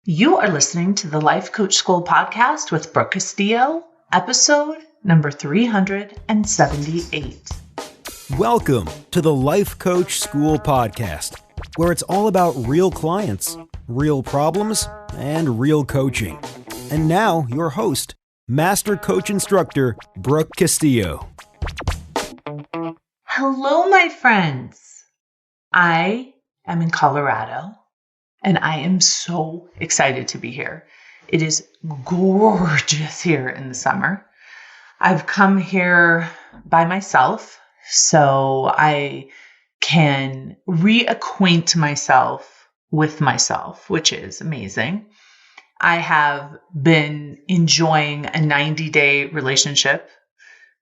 You are listening to the Life Coach School podcast with Brooke Castillo, episode number 378. Welcome to the Life Coach School podcast, where it's all about real clients, real problems, and real coaching. And now, your host, Master Coach Instructor, Brooke Castillo. Hello, my friends. I am in Colorado, and I am so excited to be here. It is gorgeous here in the summer. I've come here by myself, so I can reacquaint myself with myself, which is amazing. I have been enjoying a 90-day relationship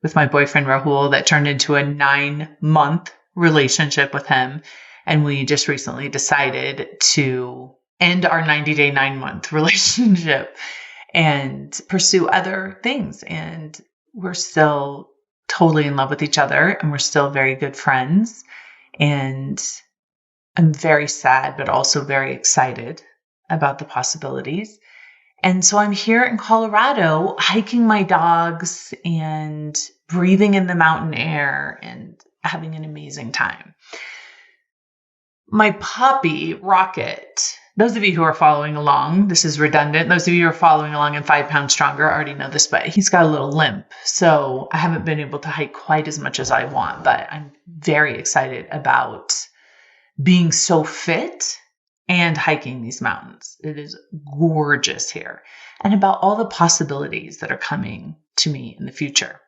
with my boyfriend, Rahul, that turned into a 9-month relationship with him. And we just recently decided to end our 90-day, 9-month relationship and pursue other things. And we're still totally in love with each other, and we're still very good friends. And I'm very sad, but also very excited about the possibilities. And so I'm here in Colorado hiking my dogs and breathing in the mountain air and having an amazing time. My puppy, Rocket, those of you who are following along, this is redundant. Those of you who are following along in 5 Pounds Stronger already know this, but he's got a little limp. So I haven't been able to hike quite as much as I want, but I'm very excited about being so fit and hiking these mountains. It is gorgeous here, and about all the possibilities that are coming to me in the future.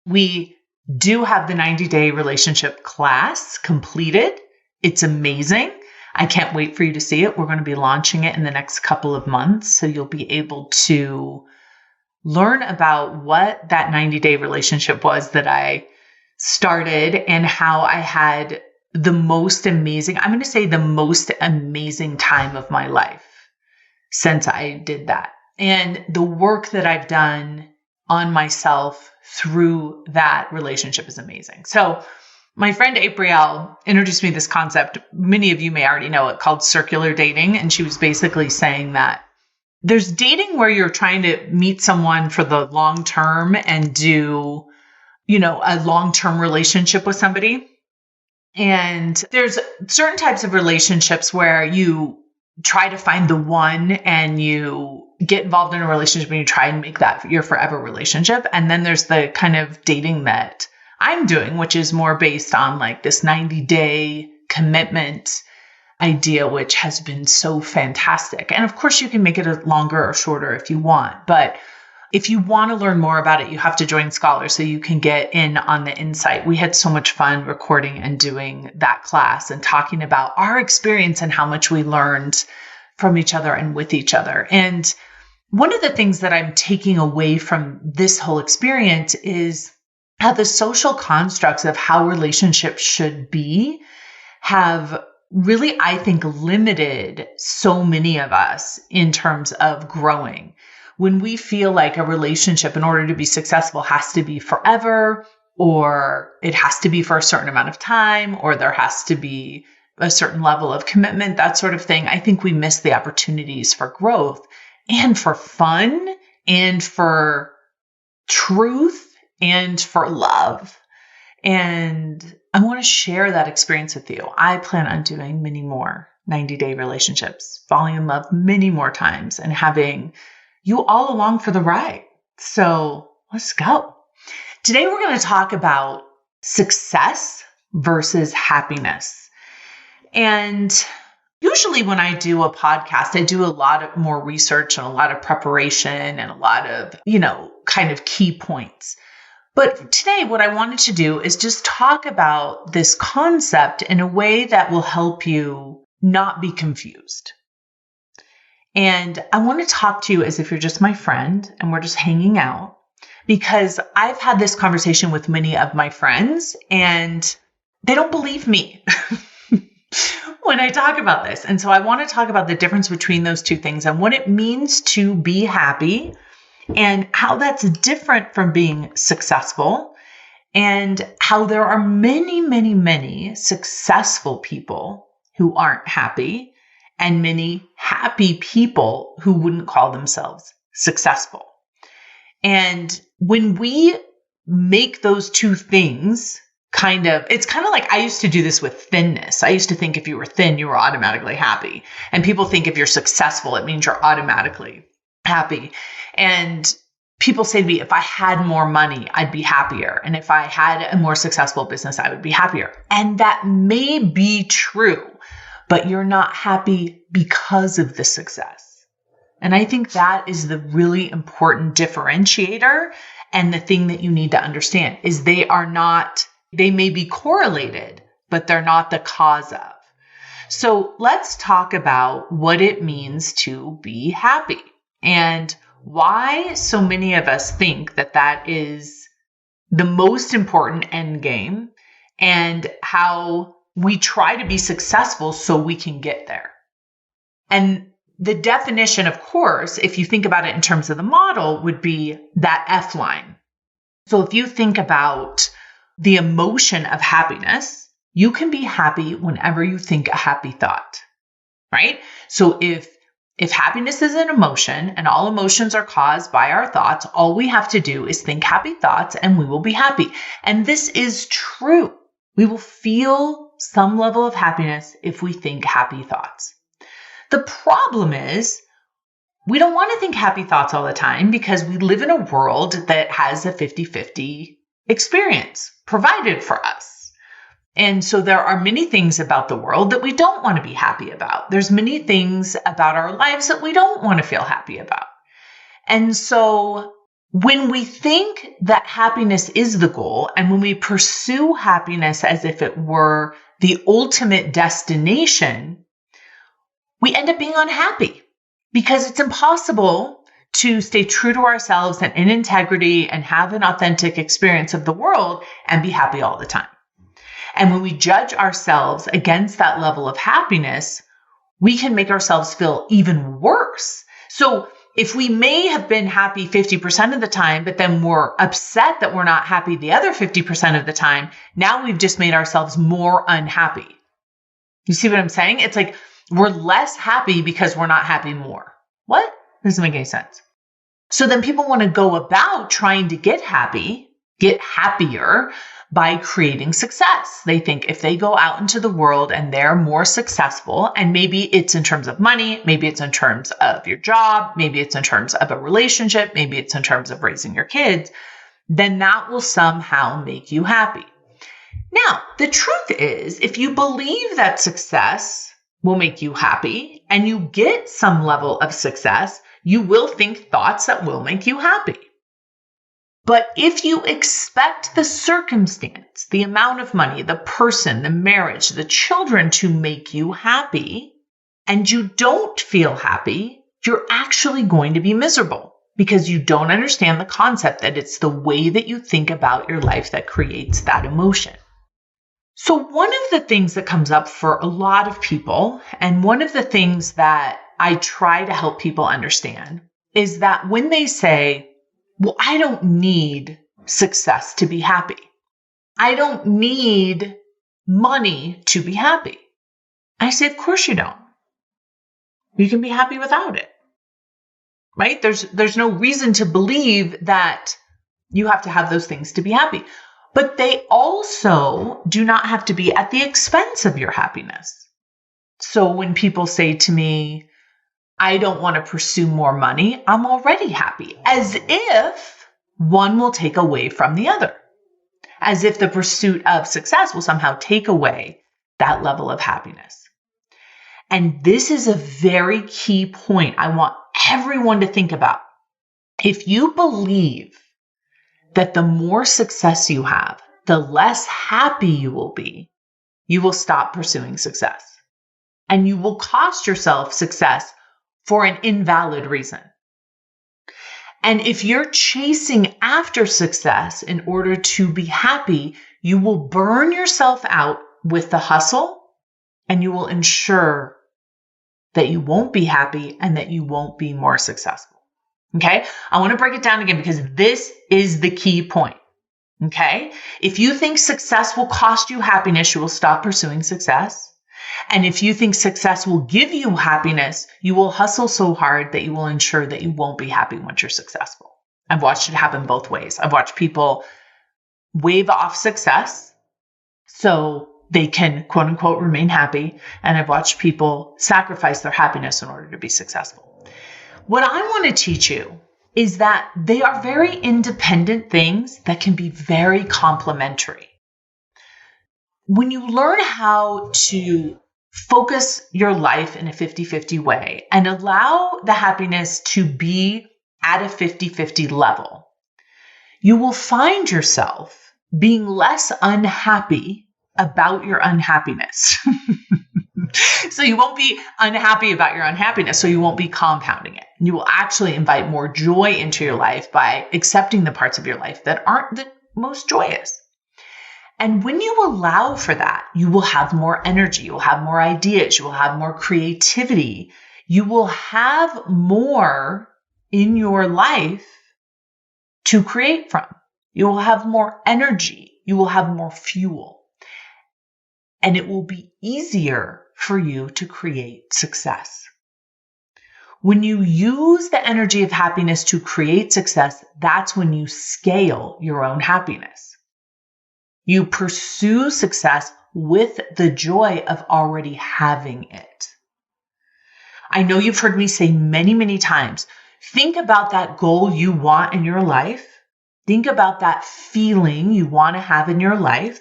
We do have the 90-day relationship class completed. It's amazing. I can't wait for you to see it. We're going to be launching it in the next couple of months. So you'll be able to learn about what that 90-day relationship was that I started and how I had the most amazing time of my life since I did that. And the work that I've done on myself through that relationship is amazing. So my friend April introduced me to this concept. Many of you may already know it, called circular dating. And she was basically saying that there's dating where you're trying to meet someone for the long term and do, a long-term relationship with somebody. And there's certain types of relationships where you try to find the one and you get involved in a relationship and you try and make that your forever relationship. And then there's the kind of dating that I'm doing, which is more based on like this 90-day commitment idea, which has been so fantastic. And of course, you can make it longer or shorter if you want. But if you want to learn more about it, you have to join Scholar so you can get in on the insight. We had so much fun recording and doing that class and talking about our experience and how much we learned from each other and with each other. And one of the things that I'm taking away from this whole experience is how the social constructs of how relationships should be have really, I think, limited so many of us in terms of growing. When we feel like a relationship, in order to be successful, has to be forever, or it has to be for a certain amount of time, or there has to be a certain level of commitment, that sort of thing, I think we miss the opportunities for growth and for fun and for truth and for love. And I want to share that experience with you. I plan on doing many more 90-day relationships, falling in love many more times, and having you all along for the ride. So let's go. Today, we're going to talk about success versus happiness. And usually when I do a podcast, I do a lot more research and a lot of preparation and a lot of, kind of key points. But today, what I wanted to do is just talk about this concept in a way that will help you not be confused. And I want to talk to you as if you're just my friend and we're just hanging out, because I've had this conversation with many of my friends and they don't believe me when I talk about this. And so I want to talk about the difference between those two things and what it means to be happy and how that's different from being successful, and how there are many, many, many successful people who aren't happy, and many happy people who wouldn't call themselves successful. And when we make those two things it's kind of like I used to do this with thinness. I used to think if you were thin, you were automatically happy. And people think if you're successful, it means you're automatically happy. And people say to me, if I had more money, I'd be happier. And if I had a more successful business, I would be happier. And that may be true, but you're not happy because of the success. And I think that is the really important differentiator. And the thing that you need to understand is they may be correlated, but they're not the cause of. So let's talk about what it means to be happy and why so many of us think that that is the most important end game and how we try to be successful so we can get there. And the definition, of course, if you think about it in terms of the model, would be that F line. So if you think about the emotion of happiness, you can be happy whenever you think a happy thought, right? So if happiness is an emotion and all emotions are caused by our thoughts, all we have to do is think happy thoughts and we will be happy. And this is true. We will feel some level of happiness if we think happy thoughts. The problem is we don't want to think happy thoughts all the time because we live in a world that has a 50-50 experience provided for us. And so there are many things about the world that we don't want to be happy about. There's many things about our lives that we don't want to feel happy about. And so when we think that happiness is the goal, and when we pursue happiness as if it were the ultimate destination, we end up being unhappy because it's impossible to stay true to ourselves and in integrity and have an authentic experience of the world and be happy all the time. And when we judge ourselves against that level of happiness, we can make ourselves feel even worse. So if we may have been happy 50% of the time, but then we're upset that we're not happy the other 50% of the time, now we've just made ourselves more unhappy. You see what I'm saying? It's like we're less happy because we're not happy more. What? Doesn't make any sense. So then people want to go about trying to get happier by creating success. They think if they go out into the world and they're more successful, and maybe it's in terms of money, maybe it's in terms of your job, maybe it's in terms of a relationship, maybe it's in terms of raising your kids, then that will somehow make you happy. Now, the truth is, if you believe that success will make you happy and you get some level of success, you will think thoughts that will make you happy. But if you expect the circumstance, the amount of money, the person, the marriage, the children to make you happy, and you don't feel happy, you're actually going to be miserable because you don't understand the concept that it's the way that you think about your life that creates that emotion. So one of the things that comes up for a lot of people, and one of the things that I try to help people understand, is that when they say, well, I don't need success to be happy. I don't need money to be happy. I say, of course you don't. You can be happy without it, right? There's no reason to believe that you have to have those things to be happy. But they also do not have to be at the expense of your happiness. So when people say to me, I don't want to pursue more money, I'm already happy, as if one will take away from the other, as if the pursuit of success will somehow take away that level of happiness. And this is a very key point I want everyone to think about. If you believe that the more success you have, the less happy you will be, you will stop pursuing success. And you will cost yourself success for an invalid reason. And if you're chasing after success in order to be happy, you will burn yourself out with the hustle, and you will ensure that you won't be happy and that you won't be more successful. Okay? I want to break it down again because this is the key point. Okay? If you think success will cost you happiness, you will stop pursuing success. And if you think success will give you happiness, you will hustle so hard that you will ensure that you won't be happy once you're successful. I've watched it happen both ways. I've watched people wave off success so they can, quote unquote, remain happy. And I've watched people sacrifice their happiness in order to be successful. What I want to teach you is that they are very independent things that can be very complementary. When you learn how to focus your life in a 50-50 way and allow the happiness to be at a 50-50 level, you will find yourself being less unhappy about your unhappiness. So you won't be unhappy about your unhappiness, so you won't be compounding it. You will actually invite more joy into your life by accepting the parts of your life that aren't the most joyous. And when you allow for that, you will have more energy, you will have more ideas, you will have more creativity, you will have more in your life to create from. You will have more energy, you will have more fuel, and it will be easier for you to create success. When you use the energy of happiness to create success, that's when you scale your own happiness. You pursue success with the joy of already having it. I know you've heard me say many, many times, think about that goal you want in your life. Think about that feeling you want to have in your life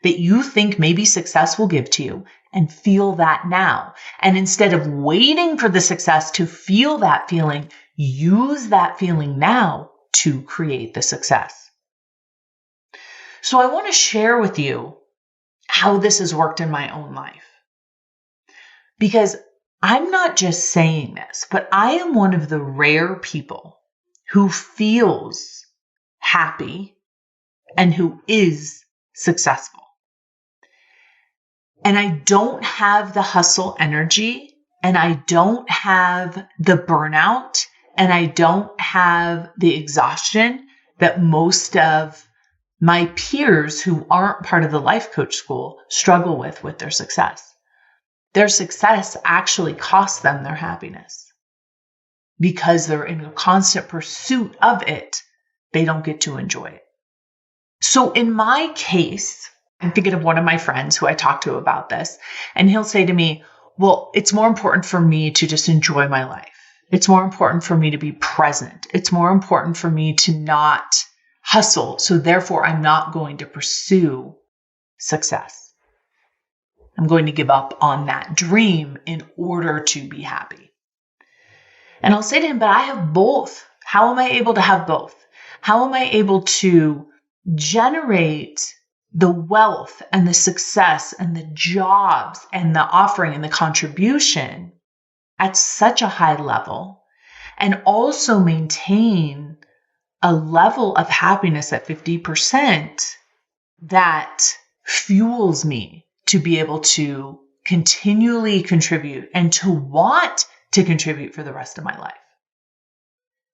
that you think maybe success will give to you, and feel that now. And instead of waiting for the success to feel that feeling, use that feeling now to create the success. So I want to share with you how this has worked in my own life. Because I'm not just saying this, but I am one of the rare people who feels happy and who is successful. And I don't have the hustle energy, and I don't have the burnout, and I don't have the exhaustion that most of my peers who aren't part of the life coach school struggle with their success. Their success actually costs them their happiness. Because they're in a constant pursuit of it, they don't get to enjoy it. So in my case, I'm thinking of one of my friends who I talk to about this, and he'll say to me, well, it's more important for me to just enjoy my life. It's more important for me to be present. It's more important for me to not hustle. So therefore, I'm not going to pursue success. I'm going to give up on that dream in order to be happy. And I'll say to him, but I have both. How am I able to have both? How am I able to generate the wealth and the success and the jobs and the offering and the contribution at such a high level, and also maintain a level of happiness at 50% that fuels me to be able to continually contribute and to want to contribute for the rest of my life?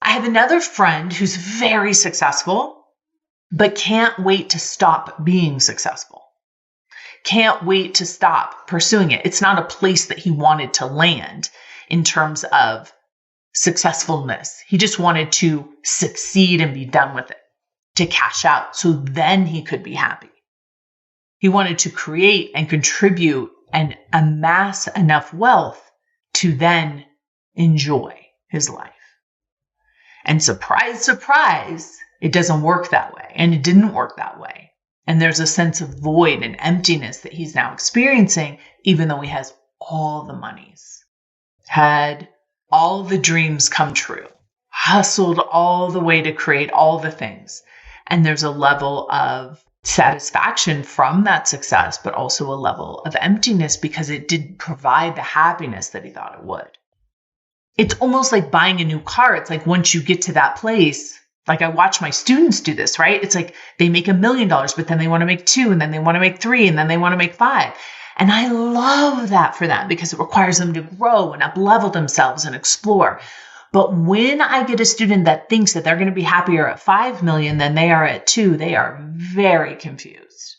I have another friend who's very successful, but can't wait to stop being successful. Can't wait to stop pursuing it. It's not a place that he wanted to land in terms of successfulness. He just wanted to succeed and be done with it, to cash out, so then he could be happy. He wanted to create and contribute and amass enough wealth to then enjoy his life. And surprise, surprise, it doesn't work that way. And it didn't work that way. And there's a sense of void and emptiness that he's now experiencing, even though he has all the monies, had all the dreams come true, hustled all the way to create all the things. And there's a level of satisfaction from that success, but also a level of emptiness because it didn't provide the happiness that he thought it would. It's almost like buying a new car. It's like once you get to that place, like I watch my students do this, right? It's like they make $1 million, but then they want to make 2, and then they want to make 3, and then they want to make 5. And I love that for them because it requires them to grow and up-level themselves and explore. But when I get a student that thinks that they're going to be happier at 5 million than they are at 2, they are very confused.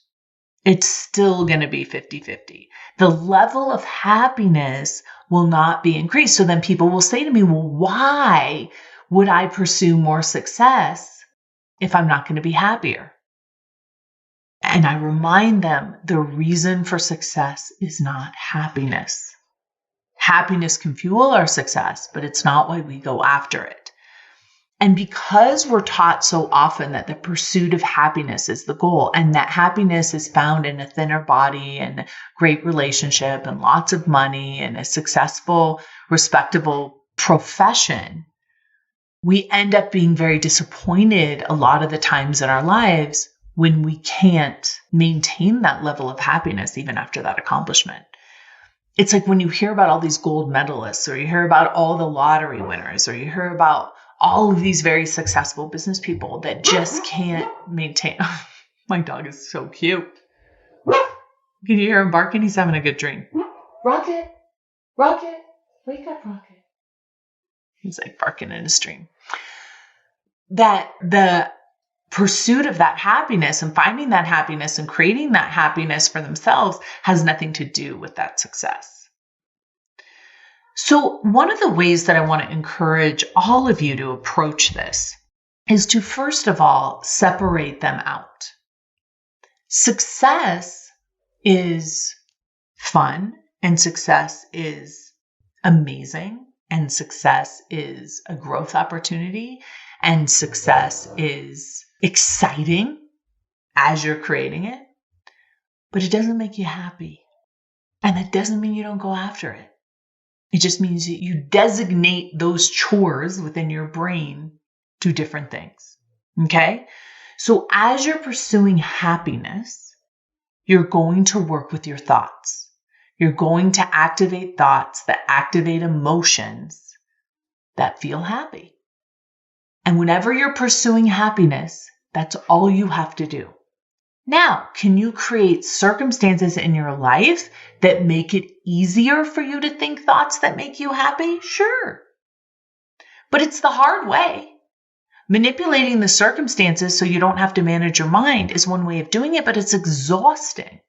It's still going to be 50-50. The level of happiness will not be increased. So then people will say to me, well, why would I pursue more success if I'm not going to be happier? And I remind them the reason for success is not happiness. Happiness can fuel our success, but it's not why we go after it. And because we're taught so often that the pursuit of happiness is the goal, and that happiness is found in a thinner body and a great relationship and lots of money and a successful, respectable profession, we end up being very disappointed a lot of the times in our lives when we can't maintain that level of happiness even after that accomplishment. It's like when you hear about all these gold medalists, or you hear about all the lottery winners, or you hear about all of these very successful business people that just can't maintain. My dog is so cute. Can you hear him barking? He's having a good dream. Rocket, Rocket, wake up, Rocket. He's like barking in his dream. That the pursuit of that happiness and finding that happiness and creating that happiness for themselves has nothing to do with that success. So one of the ways that I want to encourage all of you to approach this is to, first of all, separate them out. Success is fun, and success is amazing, and success is a growth opportunity, and success is exciting as you're creating it, but it doesn't make you happy. And that doesn't mean you don't go after it. It just means that you designate those chores within your brain to different things. Okay? So as you're pursuing happiness, you're going to work with your thoughts. You're going to activate thoughts that activate emotions that feel happy. And whenever you're pursuing happiness, that's all you have to do. Now, can you create circumstances in your life that make it easier for you to think thoughts that make you happy? Sure. But it's the hard way. Manipulating the circumstances so you don't have to manage your mind is one way of doing it, but it's exhausting.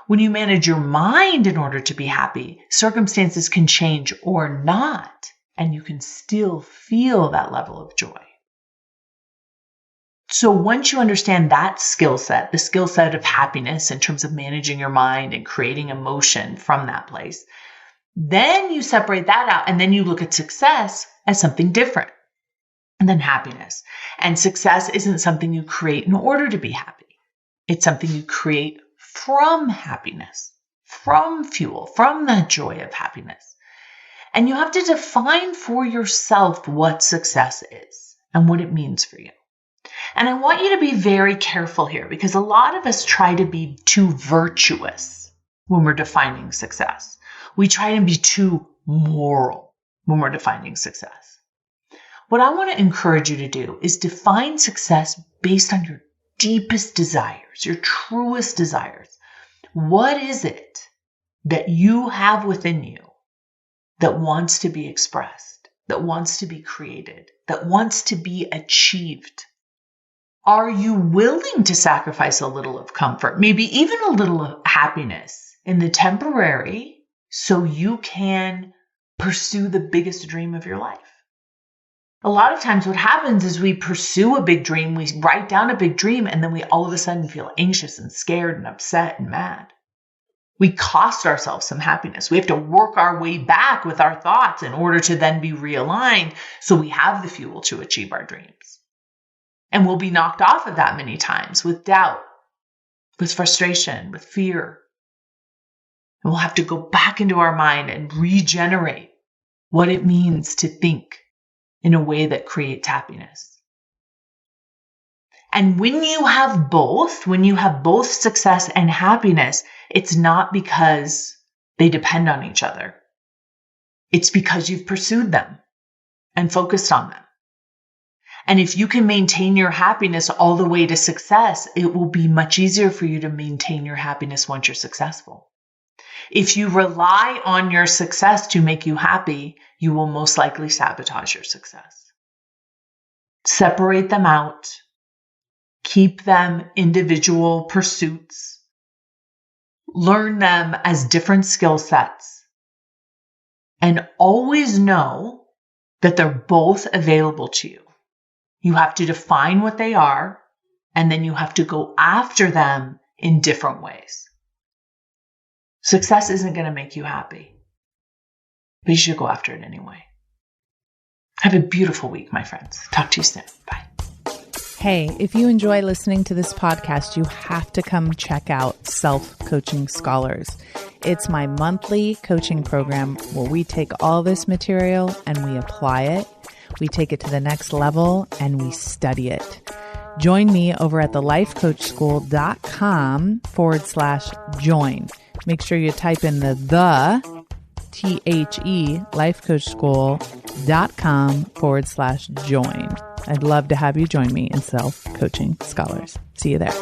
When you manage your mind in order to be happy, circumstances can change or not, and you can still feel that level of joy. So once you understand that skill set, the skill set of happiness in terms of managing your mind and creating emotion from that place, then you separate that out and then you look at success as something different than happiness. And success isn't something you create in order to be happy. It's something you create from happiness, from fuel, from the joy of happiness. And you have to define for yourself what success is and what it means for you. And I want you to be very careful here, because a lot of us try to be too virtuous when we're defining success. We try to be too moral when we're defining success. What I want to encourage you to do is define success based on your deepest desires, your truest desires. What is it that you have within you that wants to be expressed, that wants to be created, that wants to be achieved? Are you willing to sacrifice a little of comfort, maybe even a little of happiness in the temporary, so you can pursue the biggest dream of your life? A lot of times what happens is we pursue a big dream, we write down a big dream, and then we all of a sudden feel anxious and scared and upset and mad. We cost ourselves some happiness. We have to work our way back with our thoughts in order to then be realigned so we have the fuel to achieve our dreams. And we'll be knocked off of that many times with doubt, with frustration, with fear. And we'll have to go back into our mind and regenerate what it means to think in a way that creates happiness. And when you have both success and happiness, it's not because they depend on each other. It's because you've pursued them and focused on them. And if you can maintain your happiness all the way to success, it will be much easier for you to maintain your happiness once you're successful. If you rely on your success to make you happy, you will most likely sabotage your success. Separate them out Keep them individual pursuits. Learn them as different skill sets. And always know that they're both available to you. You have to define what they are, and then you have to go after them in different ways. Success isn't going to make you happy, but you should go after it anyway. Have a beautiful week, my friends. Talk to you soon. Bye. Hey, if you enjoy listening to this podcast, you have to come check out Self-Coaching Scholars. It's my monthly coaching program where we take all this material and we apply it. We take it to the next level and we study it. Join me over at thelifecoachschool.com/join. Make sure you type in the lifecoachschool.com/join. I'd love to have you join me in Self-Coaching Scholars. See you there.